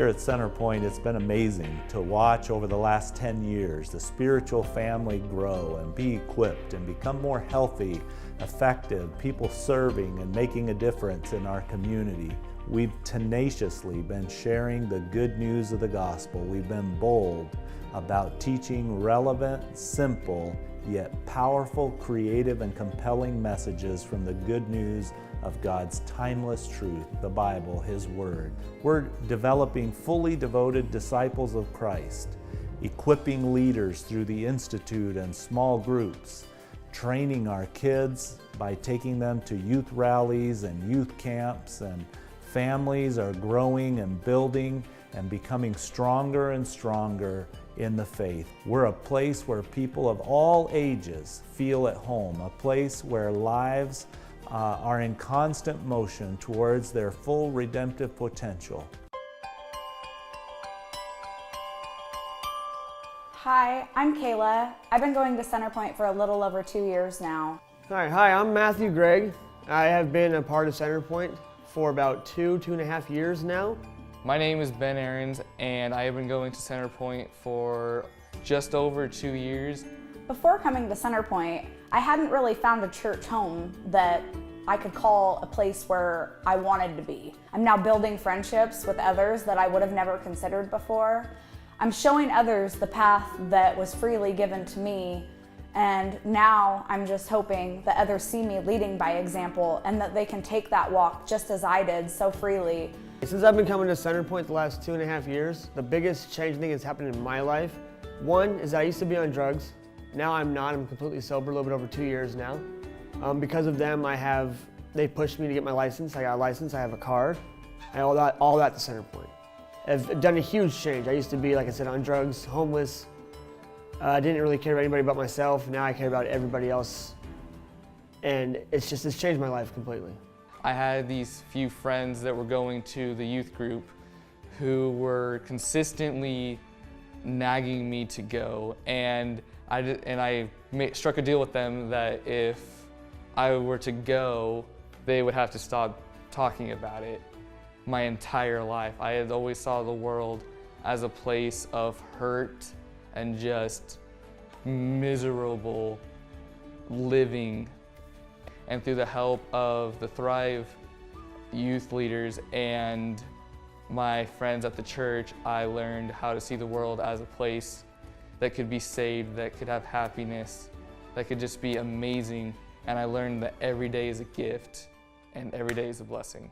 here at Centerpoint, it's been amazing to watch over the last 10 years the spiritual family grow and be equipped and become more healthy, effective, people serving and making a difference in our community. We've tenaciously been sharing the good news of the gospel. We've been bold about teaching relevant, simple, yet powerful, creative, and compelling messages from the good news of God's timeless truth, the Bible, His Word. We're developing fully devoted disciples of Christ, equipping leaders through the Institute and small groups, training our kids by taking them to youth rallies and youth camps, and families are growing and building and becoming stronger and stronger in the faith. We're a place where people of all ages feel at home, a place where lives are in constant motion towards their full redemptive potential. Hi, I'm Kayla. I've been going to Centerpoint for a little over 2 years now. Hi, I'm Matthew Gregg. I have been a part of Centerpoint for about two and a half years now. My name is Ben Aarons, and I have been going to Centerpoint for just over 2 years. Before coming to Centerpoint, I hadn't really found a church home that I could call a place where I wanted to be. I'm now building friendships with others that I would have never considered before. I'm showing others the path that was freely given to me, and now I'm just hoping that others see me leading by example and that they can take that walk just as I did so freely. Since I've been coming to Centerpoint the last 2.5 years, the biggest change thing that's happened in my life, one is I used to be on drugs. Now I'm not. I'm completely sober, a little bit over 2 years now. Because of them, they pushed me to get my license. I got a license, I have a card, and all that to Centerpoint. I've done a huge change. I used to be, like I said, on drugs, homeless. I didn't really care about anybody but myself. Now I care about everybody else. And it's changed my life completely. I had these few friends that were going to the youth group who were consistently nagging me to go, and I struck a deal with them that if I were to go, they would have to stop talking about it. My entire life, I had always saw the world as a place of hurt and just miserable living. And through the help of the Thrive youth leaders and my friends at the church, I learned how to see the world as a place that could be saved, that could have happiness, that could just be amazing. And I learned that every day is a gift and every day is a blessing.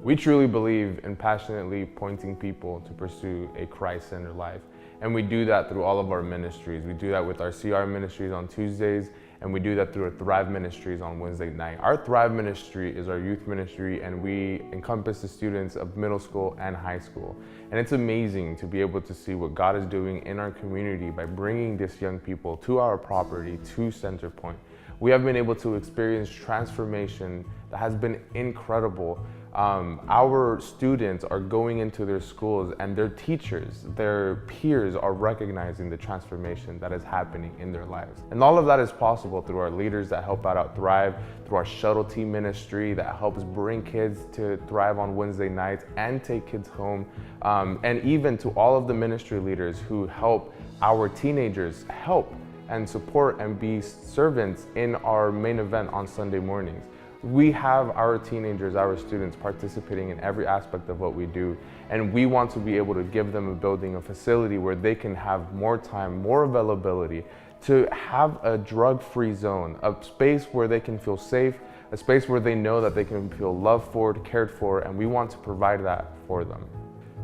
We truly believe in passionately pointing people to pursue a Christ-centered life. And we do that through all of our ministries. We do that with our CR ministries on Tuesdays, and we do that through our Thrive ministries on Wednesday night. Our Thrive ministry is our youth ministry, and we encompass the students of middle school and high school. And it's amazing to be able to see what God is doing in our community by bringing these young people to our property, to Centerpoint. We have been able to experience transformation that has been incredible. Our students are going into their schools, and their teachers, their peers are recognizing the transformation that is happening in their lives. And all of that is possible through our leaders that help out at Thrive, through our shuttle team ministry that helps bring kids to Thrive on Wednesday nights and take kids home, and even to all of the ministry leaders who help our teenagers help and support and be servants in our main event on Sunday mornings. We have our teenagers, our students participating in every aspect of what we do, and we want to be able to give them a building, a facility where they can have more time, more availability, to have a drug-free zone, a space where they can feel safe, a space where they know that they can feel loved for, cared for, and we want to provide that for them.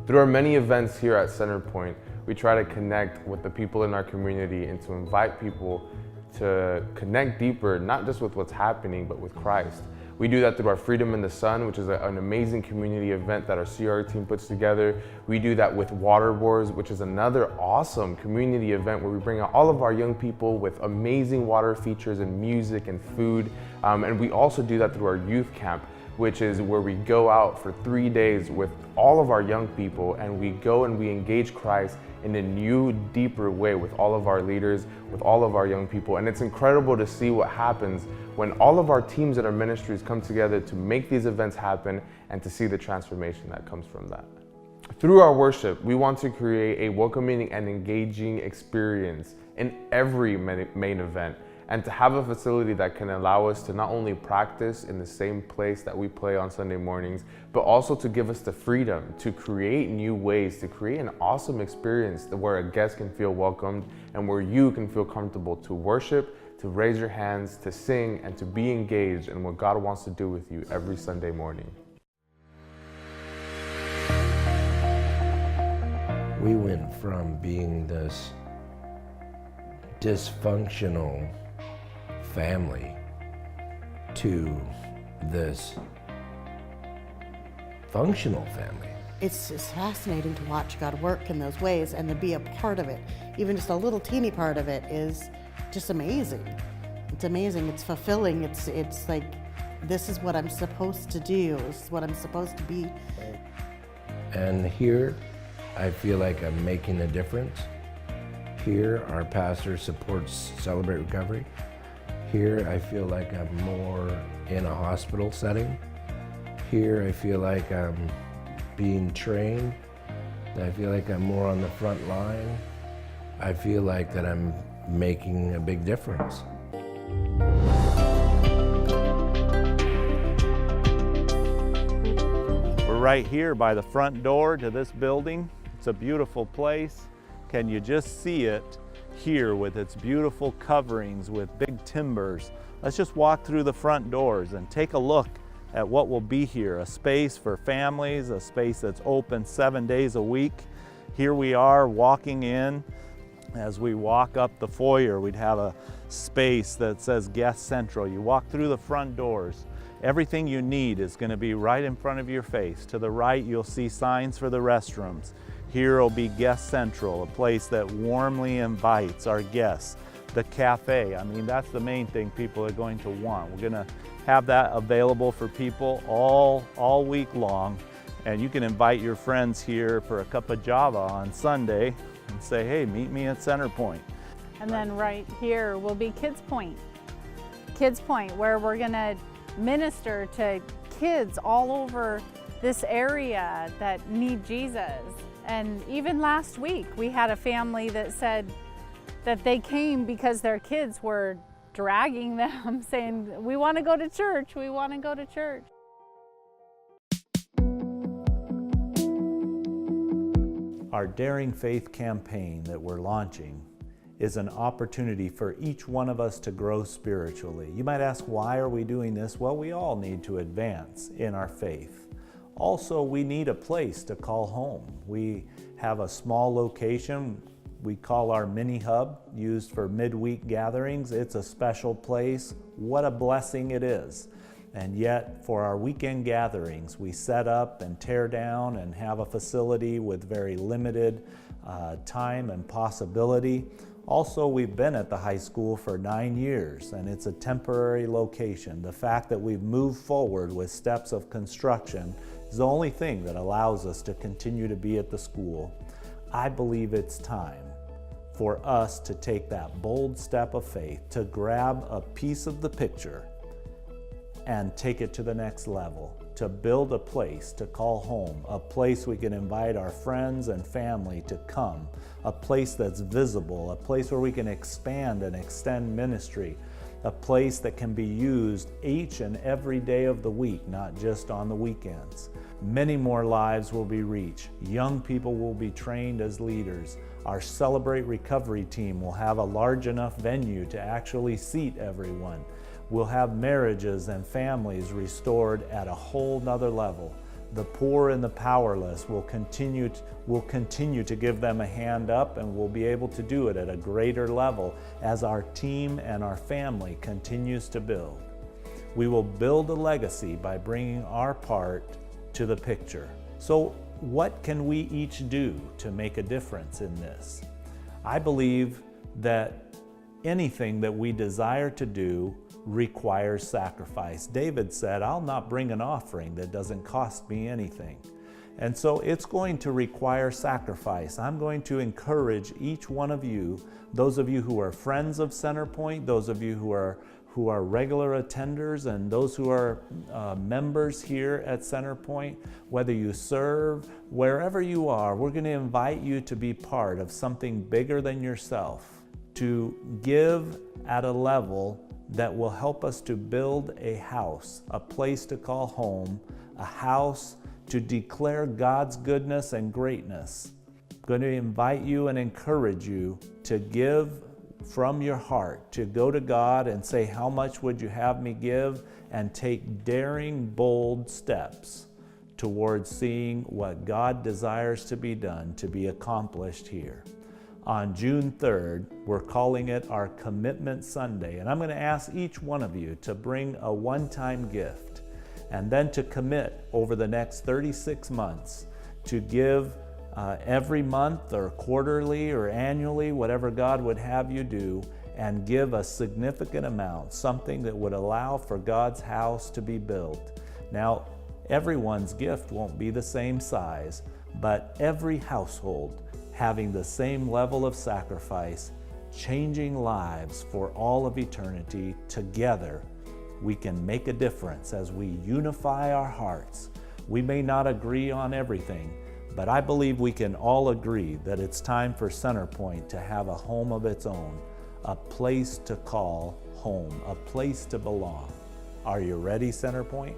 Through our many events here at Centerpoint, we try to connect with the people in our community and to invite people to connect deeper, not just with what's happening, but with Christ. We do that through our Freedom in the Sun, which is an amazing community event that our CR team puts together. We do that with Water Wars, which is another awesome community event where we bring out all of our young people with amazing water features and music and food. And we also do that through our youth camp, which is where we go out for 3 days with all of our young people, and we go and we engage Christ in a new, deeper way with all of our leaders, with all of our young people. And it's incredible to see what happens when all of our teams at our ministries come together to make these events happen and to see the transformation that comes from that. Through our worship, we want to create a welcoming and engaging experience in every main event, and to have a facility that can allow us to not only practice in the same place that we play on Sunday mornings, but also to give us the freedom to create new ways, to create an awesome experience where a guest can feel welcomed and where you can feel comfortable to worship, to raise your hands, to sing, and to be engaged in what God wants to do with you every Sunday morning. We went from being this dysfunctional family to this functional family. It's just fascinating to watch God work in those ways and to be a part of it. Even just a little teeny part of it is just amazing. It's amazing, it's fulfilling, it's like, this is what I'm supposed to do, this is what I'm supposed to be. And here, I feel like I'm making a difference. Here, our pastor supports Celebrate Recovery. Here, I feel like I'm more in a hospital setting. Here, I feel like I'm being trained. I feel like I'm more on the front line. I feel like that I'm making a big difference. We're right here by the front door to this building. It's a beautiful place. Can you just see it here with its beautiful coverings with big timbers? Let's just walk through the front doors and take a look at what will be here. A space for families, a space that's open 7 days a week. Here we are walking in. As we walk up the foyer, we'd have a space that says Guest Central. You walk through the front doors. Everything you need is going to be right in front of your face. To the right, you'll see signs for the restrooms. Here will be Guest Central, a place that warmly invites our guests. The cafe, I mean, that's the main thing people are going to want. We're going to have that available for people all week long. And you can invite your friends here for a cup of Java on Sunday and say, hey, meet me at Center Point. And then right here will be Kids Point. Kids Point, where we're going to minister to kids all over this area that need Jesus. And even last week, we had a family that said that they came because their kids were dragging them, saying, we want to go to church, we want to go to church. Our Daring Faith campaign that we're launching is an opportunity for each one of us to grow spiritually. You might ask, why are we doing this? Well, we all need to advance in our faith. Also, we need a place to call home. We have a small location we call our mini hub, used for midweek gatherings. It's a special place. What a blessing it is. And yet, for our weekend gatherings, we set up and tear down and have a facility with very limited time and possibility. Also, we've been at the high school for 9 years, and it's a temporary location. The fact that we've moved forward with steps of construction is the only thing that allows us to continue to be at the school. I believe it's time for us to take that bold step of faith, to grab a piece of the picture and take it to the next level, to build a place to call home, a place we can invite our friends and family to come, a place that's visible, a place where we can expand and extend ministry, a place that can be used each and every day of the week, not just on the weekends. Many more lives will be reached. Young people will be trained as leaders. Our Celebrate Recovery team will have a large enough venue to actually seat everyone. We'll have marriages and families restored at a whole nother level. The poor and the powerless will continue to give them a hand up, and we'll be able to do it at a greater level as our team and our family continues to build. We will build a legacy by bringing our part to the picture. So what can we each do to make a difference in this? I believe that anything that we desire to do, requires sacrifice. David said, I'll not bring an offering that doesn't cost me anything. And so it's going to require sacrifice. I'm going to encourage each one of you, those of you who are friends of Centerpoint, those of you who are regular attenders, and those who are members here at Centerpoint, whether you serve, wherever you are, we're going to invite you to be part of something bigger than yourself, to give at a level that will help us to build a house, a place to call home, a house to declare God's goodness and greatness. I'm going to invite you and encourage you to give from your heart, to go to God and say, how much would you have me give? And take daring, bold steps towards seeing what God desires to be done, to be accomplished here. On June 3rd, we're calling it our Commitment Sunday, and I'm going to ask each one of you to bring a one-time gift and then to commit over the next 36 months to give every month or quarterly or annually, whatever God would have you do, and give a significant amount, something that would allow for God's house to be built. Now, everyone's gift won't be the same size, but every household having the same level of sacrifice, changing lives for all of eternity, together we can make a difference as we unify our hearts. We may not agree on everything, but I believe we can all agree that it's time for Centerpoint to have a home of its own, a place to call home, a place to belong. Are you ready, Centerpoint?